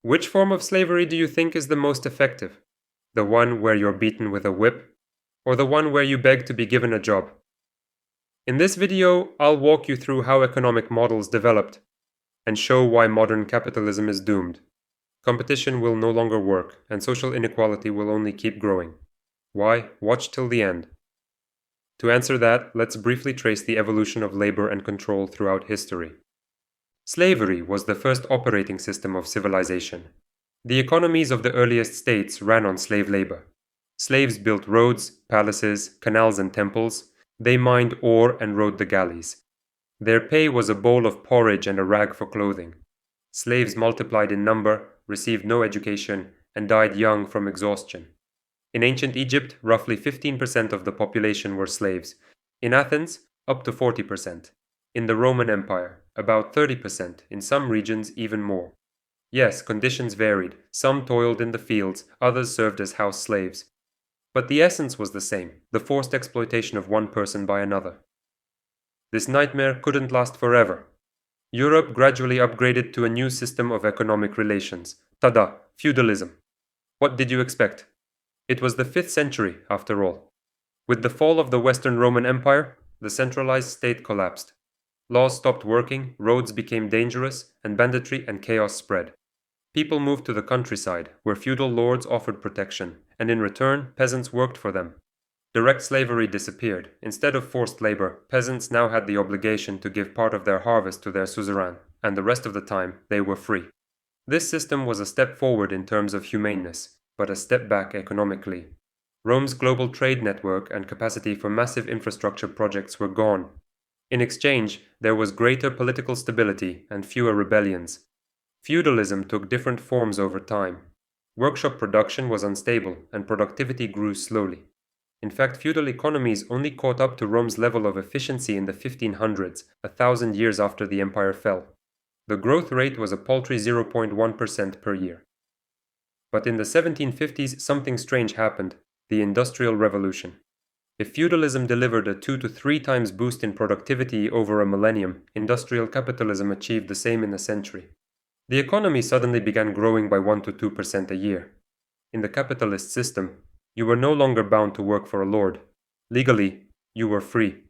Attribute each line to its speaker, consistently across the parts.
Speaker 1: Which form of slavery do you think is the most effective? The one where you're beaten with a whip, or the one where you beg to be given a job? In this video, I'll walk you through how economic models developed and show why modern capitalism is doomed. Competition will no longer work, and social inequality will only keep growing. Why? Watch till the end. To answer that, let's briefly trace the evolution of labor and control throughout history. Slavery was the first operating system of civilization. The economies of the earliest states ran on slave labor. Slaves built roads, palaces, canals, and temples. They mined ore and rode the galleys. Their pay was a bowl of porridge and a rag for clothing. Slaves multiplied in number, received no education, and died young from exhaustion. In ancient Egypt, roughly 15% of the population were slaves. In Athens, up to 40%. In the Roman Empire, about 30%, in some regions even more. Yes, conditions varied. Some toiled in the fields, others served as house slaves. But the essence was the same, the forced exploitation of one person by another. This nightmare couldn't last forever. Europe gradually upgraded to a new system of economic relations. Tada! Feudalism. What did you expect? It was the 5th century, after all. With the fall of the Western Roman Empire, the centralized state collapsed. Laws stopped working, roads became dangerous, and banditry and chaos spread. People moved to the countryside, where feudal lords offered protection, and in return, peasants worked for them. Direct slavery disappeared. Instead of forced labor, peasants now had the obligation to give part of their harvest to their suzerain, and the rest of the time they were free. This system was a step forward in terms of humaneness, but a step back economically. Rome's global trade network and capacity for massive infrastructure projects were gone. In exchange, there was greater political stability and fewer rebellions. Feudalism took different forms over time. Workshop production was unstable, and productivity grew slowly. In fact, feudal economies only caught up to Rome's level of efficiency in the 1500s, 1,000 years after the empire fell. The growth rate was a paltry 0.1% per year. But in the 1750s, something strange happened: the Industrial Revolution. If feudalism delivered a 2 to 3 times boost in productivity over a millennium, industrial capitalism achieved the same in a century. The economy suddenly began growing by 1 to 2% a year. In the capitalist system, you were no longer bound to work for a lord. Legally, you were free.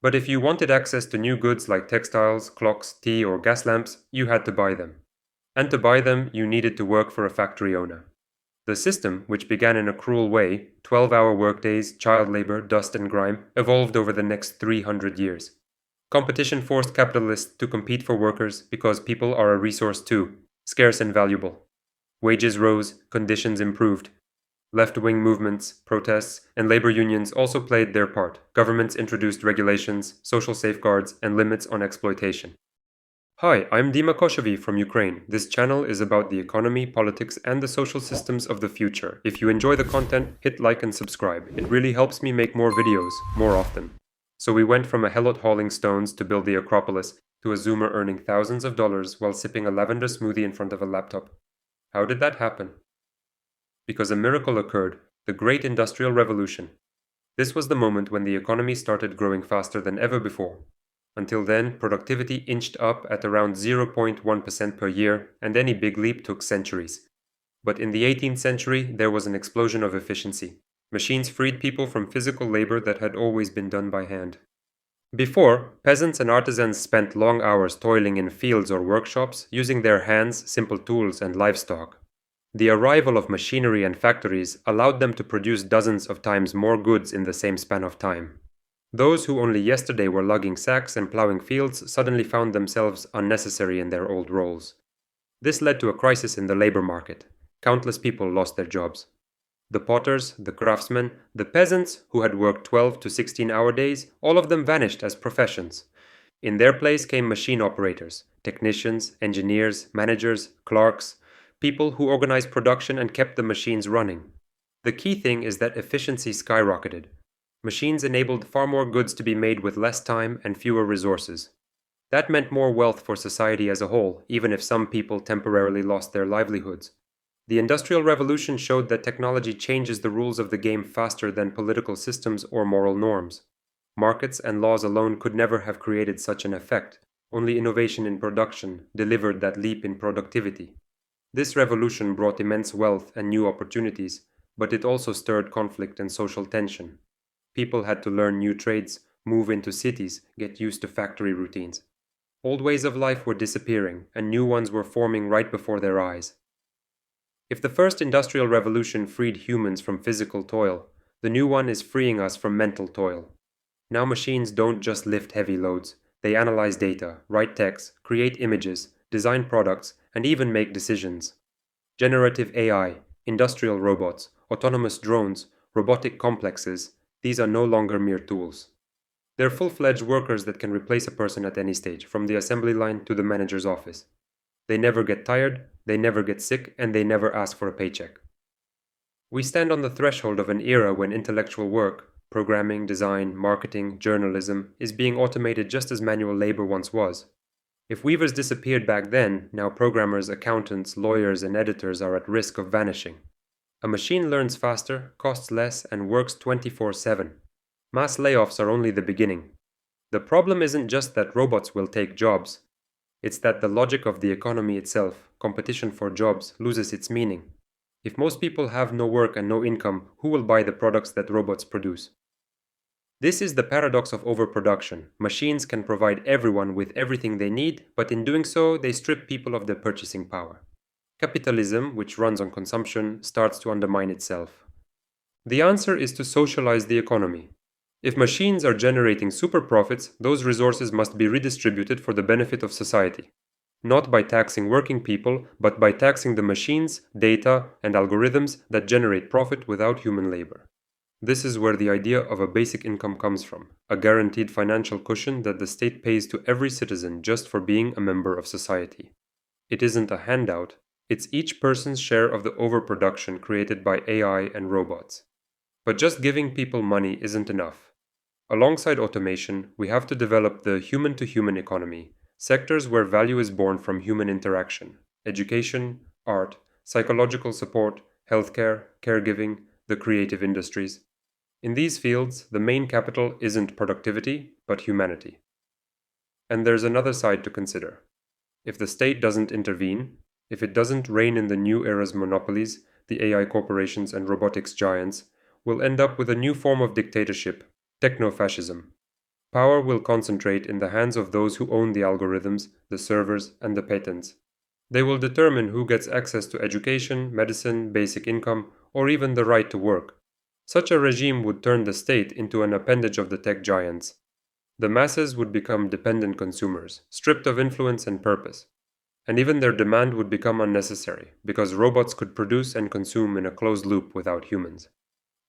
Speaker 1: But if you wanted access to new goods like textiles, clocks, tea, or gas lamps, you had to buy them. And to buy them, you needed to work for a factory owner. The system, which began in a cruel way, 12-hour workdays, child labor, dust and grime, evolved over the next 300 years. Competition forced capitalists to compete for workers because people are a resource too, scarce and valuable. Wages rose, conditions improved. Left-wing movements, protests, and labor unions also played their part. Governments introduced regulations, social safeguards, and limits on exploitation. Hi, I'm Dima Koshevi from Ukraine. This channel is about the economy, politics, and the social systems of the future. If you enjoy the content, hit like and subscribe. It really helps me make more videos, more often. So we went from a helot hauling stones to build the Acropolis to a Zoomer earning thousands of dollars while sipping a lavender smoothie in front of a laptop. How did that happen? Because a miracle occurred, the Great Industrial Revolution. This was the moment when the economy started growing faster than ever before. Until then, productivity inched up at around 0.1% per year, and any big leap took centuries. But in the 18th century, there was an explosion of efficiency. Machines freed people from physical labor that had always been done by hand. Before, peasants and artisans spent long hours toiling in fields or workshops, using their hands, simple tools, and livestock. The arrival of machinery and factories allowed them to produce dozens of times more goods in the same span of time. Those who only yesterday were lugging sacks and plowing fields suddenly found themselves unnecessary in their old roles. This led to a crisis in the labor market. Countless people lost their jobs. The potters, the craftsmen, the peasants who had worked 12 to 16-hour days, all of them vanished as professions. In their place came machine operators, technicians, engineers, managers, clerks, people who organized production and kept the machines running. The key thing is that efficiency skyrocketed. Machines enabled far more goods to be made with less time and fewer resources. That meant more wealth for society as a whole, even if some people temporarily lost their livelihoods. The Industrial Revolution showed that technology changes the rules of the game faster than political systems or moral norms. Markets and laws alone could never have created such an effect. Only innovation in production delivered that leap in productivity. This revolution brought immense wealth and new opportunities, but it also stirred conflict and social tension. People had to learn new trades, move into cities, get used to factory routines. Old ways of life were disappearing, and new ones were forming right before their eyes. If the first industrial revolution freed humans from physical toil, the new one is freeing us from mental toil. Now machines don't just lift heavy loads, they analyze data, write texts, create images, design products, and even make decisions. Generative AI, industrial robots, autonomous drones, robotic complexes, these are no longer mere tools. They're full-fledged workers that can replace a person at any stage, from the assembly line to the manager's office. They never get tired, they never get sick, and they never ask for a paycheck. We stand on the threshold of an era when intellectual work, programming, design, marketing, journalism, is being automated just as manual labor once was. If weavers disappeared back then, now programmers, accountants, lawyers, and editors are at risk of vanishing. A machine learns faster, costs less, and works 24/7. Mass layoffs are only the beginning. The problem isn't just that robots will take jobs. It's that the logic of the economy itself, competition for jobs, loses its meaning. If most people have no work and no income, who will buy the products that robots produce? This is the paradox of overproduction. Machines can provide everyone with everything they need, but in doing so, they strip people of their purchasing power. Capitalism, which runs on consumption, starts to undermine itself. The answer is to socialize the economy. If machines are generating super profits, those resources must be redistributed for the benefit of society. Not by taxing working people, but by taxing the machines, data, and algorithms that generate profit without human labor. This is where the idea of a basic income comes from, a guaranteed financial cushion that the state pays to every citizen just for being a member of society. It isn't a handout, it's each person's share of the overproduction created by AI and robots. But just giving people money isn't enough. Alongside automation, we have to develop the human-to-human economy, sectors where value is born from human interaction, education, art, psychological support, healthcare, caregiving, the creative industries. In these fields, the main capital isn't productivity, but humanity. And there's another side to consider. If the state doesn't intervene, if it doesn't rein in the new era's monopolies, the AI corporations and robotics giants, we'll end up with a new form of dictatorship, Techno-Fascism. Power will concentrate in the hands of those who own the algorithms, the servers, and the patents. They will determine who gets access to education, medicine, basic income, or even the right to work. Such a regime would turn the state into an appendage of the tech giants. The masses would become dependent consumers, stripped of influence and purpose. And even their demand would become unnecessary, because robots could produce and consume in a closed loop without humans.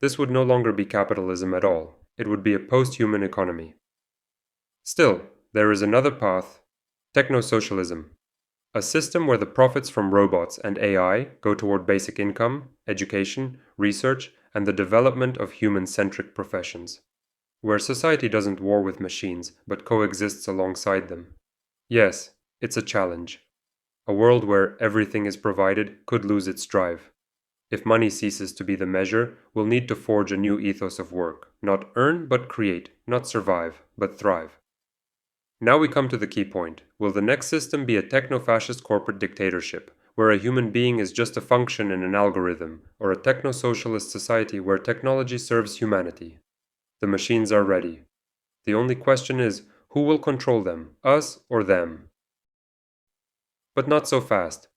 Speaker 1: This would no longer be capitalism at all. It would be a post-human economy. Still, there is another path, Techno-Socialism, a system where the profits from robots and AI go toward basic income, education, research, and the development of human-centric professions, where society doesn't war with machines, but coexists alongside them. Yes, it's a challenge. A world where everything is provided could lose its drive. If money ceases to be the measure, we'll need to forge a new ethos of work, not earn but create, not survive but thrive. Now we come to the key point. Will the next system be a techno-fascist corporate dictatorship, where a human being is just a function in an algorithm, or a techno-socialist society where technology serves humanity? The machines are ready. The only question is, who will control them, us or them? But not so fast.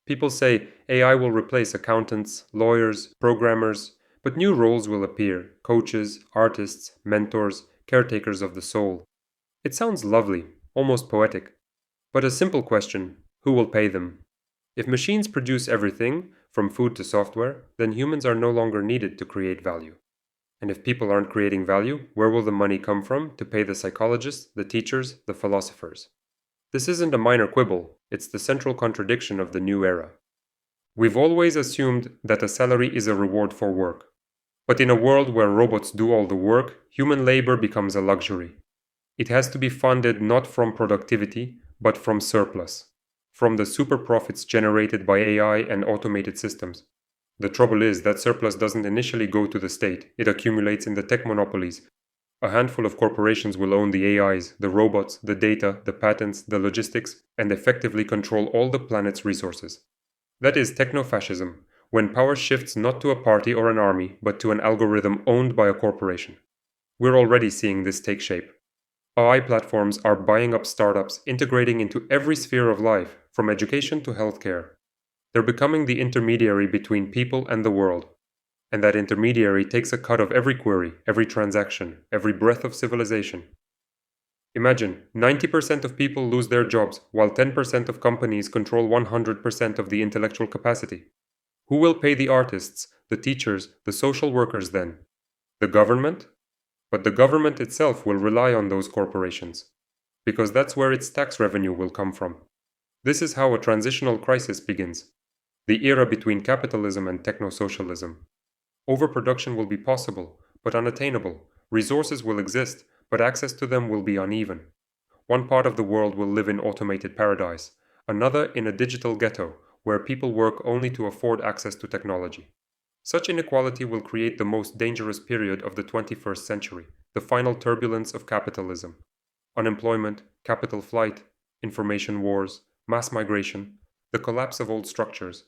Speaker 1: People say AI will replace accountants, lawyers, programmers, but new roles will appear: coaches, artists, mentors, caretakers of the soul. It sounds lovely, almost poetic. But a simple question: who will pay them? If machines produce everything, from food to software, then humans are no longer needed to create value. And if people aren't creating value, where will the money come from to pay the psychologists, the teachers, the philosophers? This isn't a minor quibble, it's the central contradiction of the new era. We've always assumed that a salary is a reward for work. But in a world where robots do all the work, human labor becomes a luxury. It has to be funded not from productivity, but from surplus, from the super profits generated by AI and automated systems. The trouble is that surplus doesn't initially go to the state, it accumulates in the tech monopolies. A handful of corporations will own the AIs, the robots, the data, the patents, the logistics, and effectively control all the planet's resources. That is techno-fascism, when power shifts not to a party or an army, but to an algorithm owned by a corporation. We're already seeing this take shape. AI platforms are buying up startups, integrating into every sphere of life, from education to healthcare. They're becoming the intermediary between people and the world. And that intermediary takes a cut of every query, every transaction, every breath of civilization. Imagine, 90% of people lose their jobs, while 10% of companies control 100% of the intellectual capacity. Who will pay the artists, the teachers, the social workers then? The government? But the government itself will rely on those corporations, because that's where its tax revenue will come from. This is how a transitional crisis begins, the era between capitalism and techno-socialism. Overproduction will be possible, but unattainable. Resources will exist, but access to them will be uneven. One part of the world will live in automated paradise, another in a digital ghetto, where people work only to afford access to technology. Such inequality will create the most dangerous period of the 21st century, the final turbulence of capitalism. Unemployment, capital flight, information wars, mass migration, the collapse of old structures.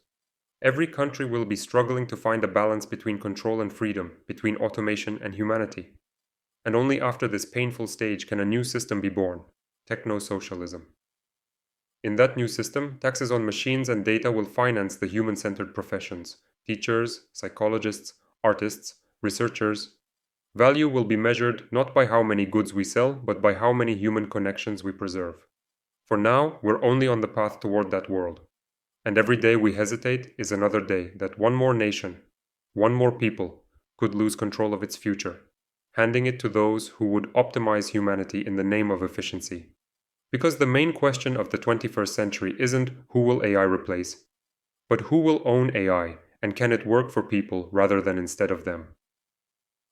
Speaker 1: Every country will be struggling to find a balance between control and freedom, between automation and humanity. And only after this painful stage can a new system be born, techno-socialism. In that new system, taxes on machines and data will finance the human-centered professions, teachers, psychologists, artists, researchers. Value will be measured not by how many goods we sell, but by how many human connections we preserve. For now, we're only on the path toward that world. And every day we hesitate is another day that one more nation, one more people, could lose control of its future, handing it to those who would optimize humanity in the name of efficiency. Because the main question of the 21st century isn't who will AI replace, but who will own AI, and can it work for people rather than instead of them?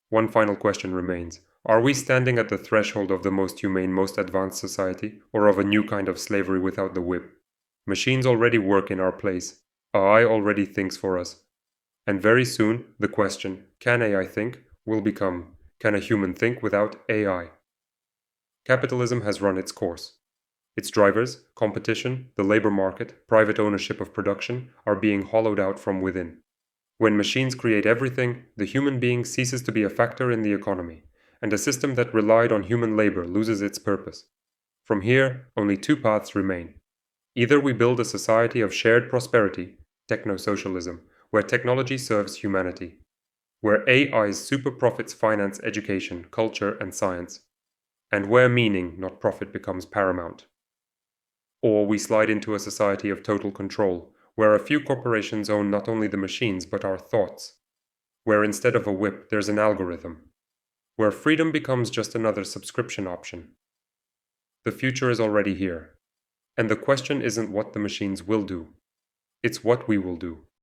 Speaker 1: One final question remains. Are we standing at the threshold of the most humane, most advanced society, or of a new kind of slavery without the whip? Machines already work in our place. AI already thinks for us. And very soon, the question, can AI think, will become, can a human think without AI? Capitalism has run its course. Its drivers, competition, the labor market, private ownership of production, are being hollowed out from within. When machines create everything, the human being ceases to be a factor in the economy, and a system that relied on human labor loses its purpose. From here, only two paths remain. Either we build a society of shared prosperity, techno-socialism, where technology serves humanity, where AI's super profits finance education, culture, and science, and where meaning, not profit, becomes paramount. Or we slide into a society of total control, where a few corporations own not only the machines but our thoughts, where instead of a whip there's an algorithm, where freedom becomes just another subscription option. The future is already here, and the question isn't what the machines will do, it's what we will do.